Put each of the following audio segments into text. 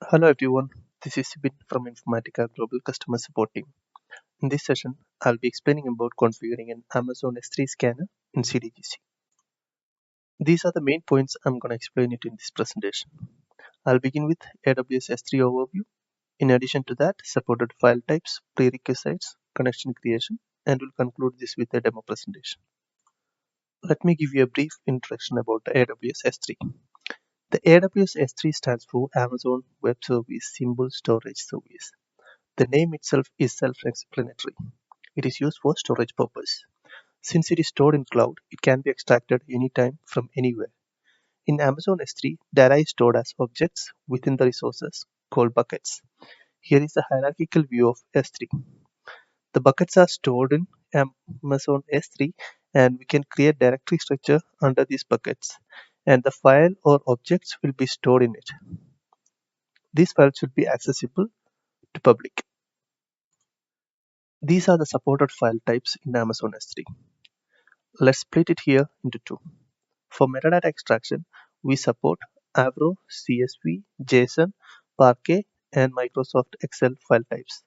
Hello everyone, this is Sibin from Informatica Global Customer Support Team. In this session, I'll be explaining about configuring an Amazon S3 scanner in CDGC. These are the main points I'm going to explain it in this presentation. I'll begin with AWS S3 overview. In addition to that, supported file types, prerequisites, connection creation, and we'll conclude this with a demo presentation. Let me give you a brief introduction about the AWS S3. The AWS S3 stands for Amazon Web Service Symbol Storage Service. The name itself is self-explanatory. It is used for storage purpose. Since it is stored in cloud, it can be extracted anytime from anywhere. In Amazon S3, data is stored as objects within the resources called buckets. Here is a hierarchical view of S3. The buckets are stored in Amazon S3 and we can create directory structure under these buckets and the file or objects will be stored in it. These files should be accessible to public. These are the supported file types in Amazon S3. Let's split it here into two. For metadata extraction, we support Avro, CSV, JSON, Parquet, and Microsoft Excel file types.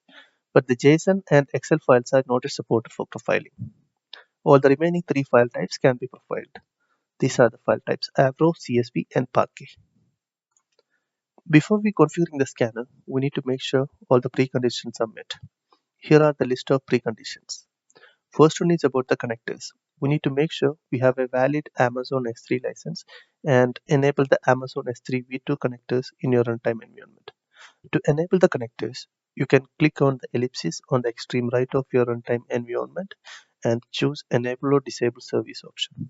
But the JSON and Excel files are not supported for profiling. All the remaining three file types can be profiled. These are the file types Avro, CSV, and Parquet. Before we configuring the scanner, we need to make sure all the preconditions are met. Here are the list of preconditions. First one is about the connectors. We need to make sure we have a valid Amazon S3 license and enable the Amazon S3 V2 connectors in your runtime environment. To enable the connectors, you can click on the ellipsis on the extreme right of your runtime environment and choose Enable or Disable Service option.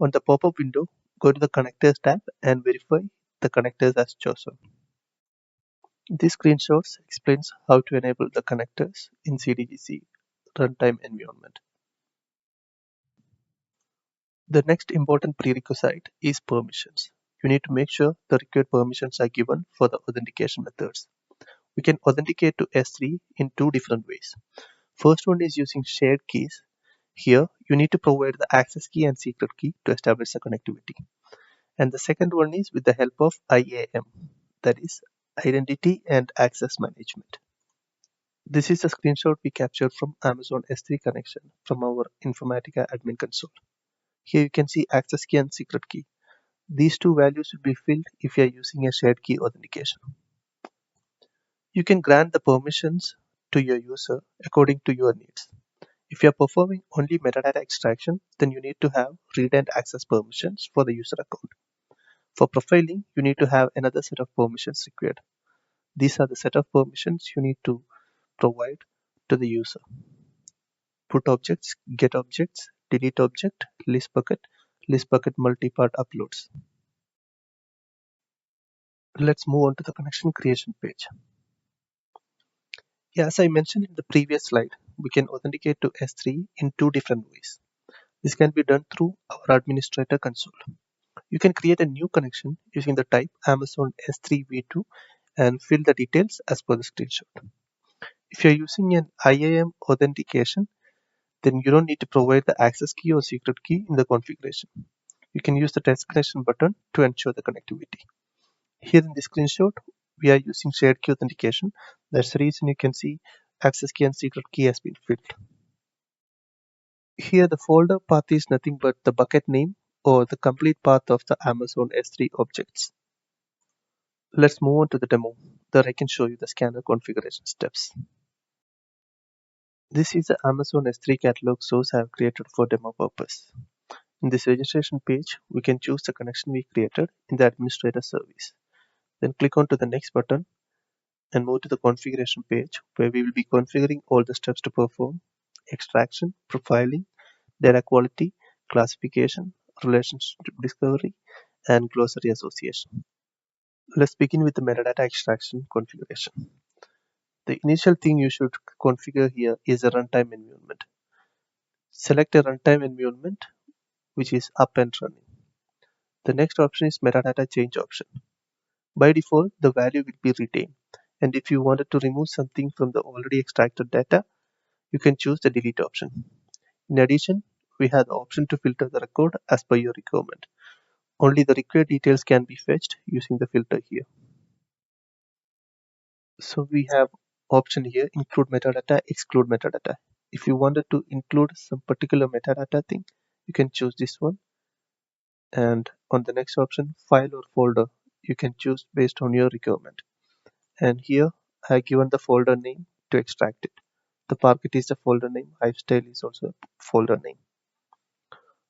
On the pop-up window, go to the Connectors tab and verify the connectors as chosen. This screenshot explains how to enable the connectors in CDGC runtime environment. The next important prerequisite is permissions. You need to make sure the required permissions are given for the authentication methods. We can authenticate to S3 in two different ways. First one is using shared keys. Here, you need to provide the access key and secret key to establish the connectivity. And the second one is with the help of IAM, that is Identity and Access Management. This is a screenshot we captured from Amazon S3 connection from our Informatica admin console. Here you can see access key and secret key. These two values will be filled if you are using a shared key authentication. You can grant the permissions to your user according to your needs. If you are performing only metadata extraction, then you need to have read and access permissions for the user account. For profiling, you need to have another set of permissions required. These are the set of permissions you need to provide to the user. Put objects, get objects, delete object, list bucket multi-part uploads. Let's move on to the connection creation page. Yeah, as I mentioned in the previous slide, we can authenticate to S3 in two different ways. This can be done through our administrator console. You can create a new connection using the type Amazon S3 V2 and fill the details as per the screenshot. If you're using an IAM authentication, then you don't need to provide the access key or secret key in the configuration. You can use the test connection button to ensure the connectivity. Here in the screenshot, we are using shared key authentication. That's the reason you can see access key and secret key has been filled. Here the folder path is nothing but the bucket name or the complete path of the Amazon S3 objects. Let's move on to the demo. There I can show you the scanner configuration steps. This is the Amazon S3 catalog source I have created for demo purpose. In this registration page, we can choose the connection we created in the administrator service. Then click on to the next button and move to the configuration page where we will be configuring all the steps to perform extraction, profiling, data quality, classification, relationship discovery, and glossary association. Let's begin with the metadata extraction configuration. The initial thing you should configure here is a runtime environment. Select a runtime environment which is up and running. The next option is metadata change option. By default, the value will be retained. And if you wanted to remove something from the already extracted data, you can choose the delete option. In addition, we have the option to filter the record as per your requirement. Only the required details can be fetched using the filter here. So we have option here, include metadata, exclude metadata. If you wanted to include some particular metadata thing, you can choose this one. And on the next option, file or folder, you can choose based on your requirement. And here I have given the folder name to extract it. The Parquet is the folder name, Lifestyle is also a folder name.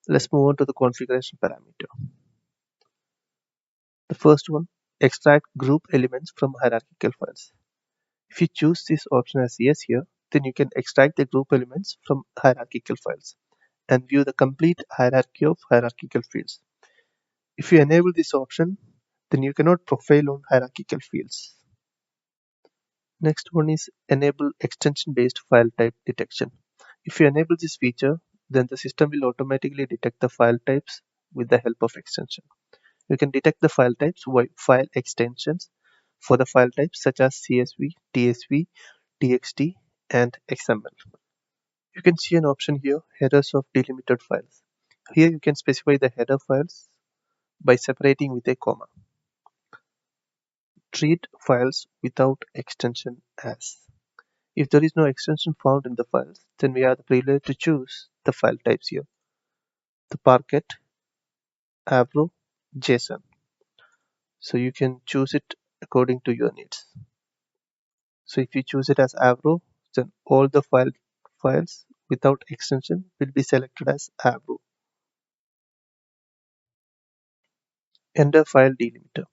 Let's move on to the configuration parameter. The first one, extract group elements from hierarchical files. If you choose this option as yes here, then you can extract the group elements from hierarchical files and view the complete hierarchy of hierarchical fields. If you enable this option, then you cannot profile on hierarchical fields. Next one is enable extension-based file type detection. If you enable this feature, then the system will automatically detect the file types with the help of extension. You can detect the file types with file extensions for the file types such as CSV, TSV, TXT, and XML. You can see an option here, headers of delimited files. Here you can specify the header files by separating with a comma. Treat files without extension as. If there is no extension found in the files, then we have the privilege to choose the file types here. The Parquet, Avro, JSON. So you can choose it according to your needs. So if you choose it as Avro, then all the files without extension will be selected as Avro. Enter file delimiter.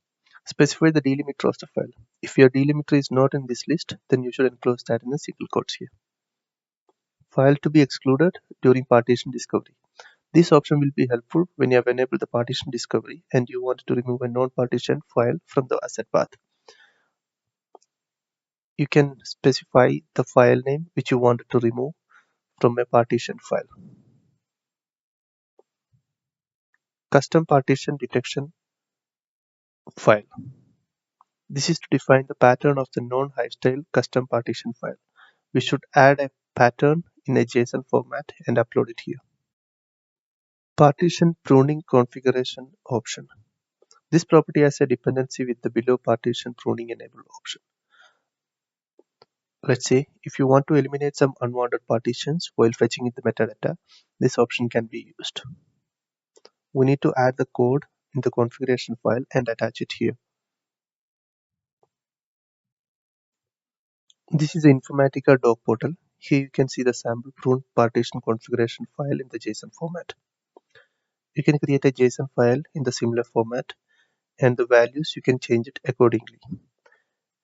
Specify the delimiter of the file. If your delimiter is not in this list, then you should enclose that in a single quotes here. File to be excluded during partition discovery. This option will be helpful when you have enabled the partition discovery and you want to remove a non-partition file from the asset path. You can specify the file name which you want to remove from a partition file. Custom partition detection file. This is to define the pattern of the non-Hivestyle custom partition file. We should add a pattern in a JSON format and upload it here. Partition pruning configuration option. This property has a dependency with the below partition pruning enable option. Let's say if you want to eliminate some unwanted partitions while fetching in the metadata, this option can be used. We need to add the code in the configuration file and attach it here. This is the Informatica doc portal. Here you can see the sample prune partition configuration file in the JSON format. You can create a JSON file in the similar format and the values you can change it accordingly.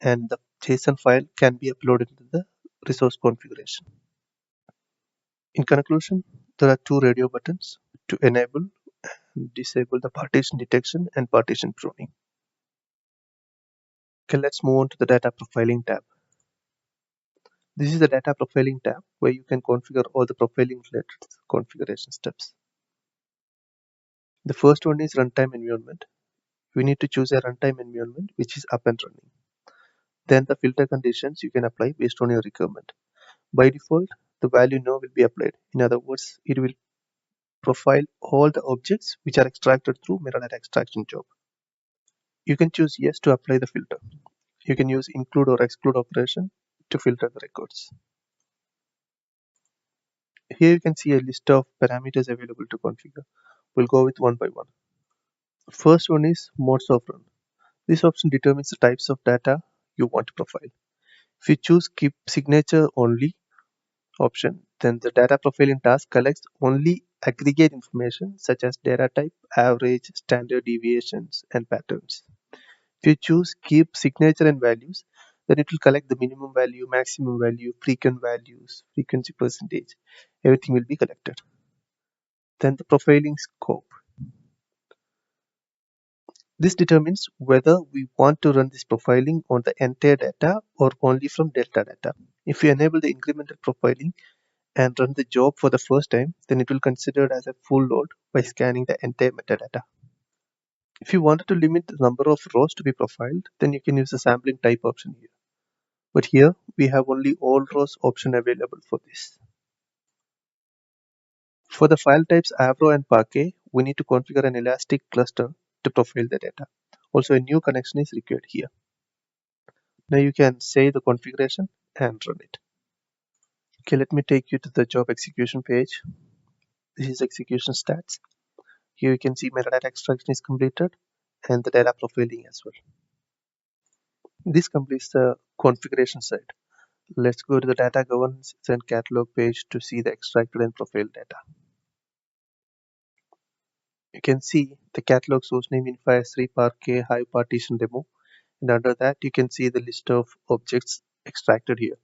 And the JSON file can be uploaded into the resource configuration. In conclusion, there are two radio buttons to enable and disable the partition detection and partition pruning. Okay, let's move on to the data profiling tab. This is the data profiling tab where you can configure all the profiling related configuration steps. The first one is runtime environment. We need to choose a runtime environment which is up and running. Then the filter conditions you can apply based on your requirement. By default, the value no will be applied. In other words, it will profile all the objects which are extracted through metadata extraction job. You can choose yes to apply the filter. You can use include or exclude operation to filter the records. Here you can see a list of parameters available to configure. We'll go with one by one. First one is modes of run. This option determines the types of data you want to profile. If you choose keep signature only option, then the data profiling task collects only aggregate information such as data type, average, standard deviations, and patterns. If you choose keep signature and values, then it will collect the minimum value, maximum value, frequent values, frequency percentage. Everything will be collected. Then the profiling scope. This determines whether we want to run this profiling on the entire data or only from delta data. If you enable the incremental profiling and run the job for the first time, then it will consider it as a full load by scanning the entire metadata. If you wanted to limit the number of rows to be profiled, then you can use the sampling type option here. But here we have only all rows option available for this. For the file types Avro and Parquet, we need to configure an elastic cluster to profile the data. Also, a new connection is required here. Now you can save the configuration and run it. Okay, let me take you to the job execution page. This is execution stats. Here you can see metadata extraction is completed and the data profiling as well. This completes the configuration side. Let's go to the data governance and catalog page to see the extracted and profiled data. You can see the catalog source name in S3 Parquet High Partition Demo, and under that you can see the list of objects extracted here.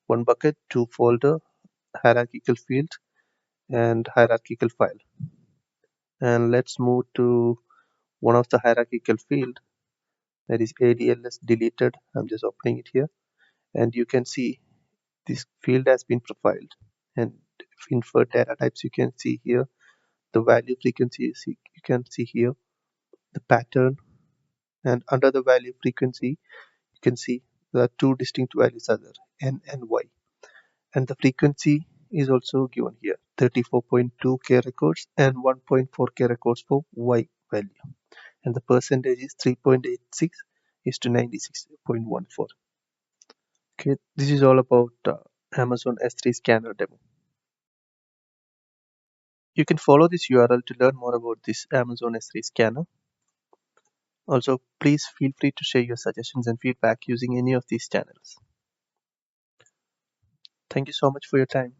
One bucket, two folder, hierarchical field, and hierarchical file. And let's move to one of the hierarchical field, that is ADLS deleted. I'm just opening it here, and you can see this field has been profiled. And infer data types, you can see here the value frequency. You can see here the pattern, and under the value frequency you can see there are two distinct values are there, n and y, and the frequency is also given here, 34.2k records and 1.4k records for y value, and the percentage is 3.86 is to 96.14. Okay, this is all about Amazon S3 scanner demo. You can follow this URL to learn more about this Amazon S3 scanner. Also, please feel free to share your suggestions and feedback using any of these channels. Thank you so much for your time.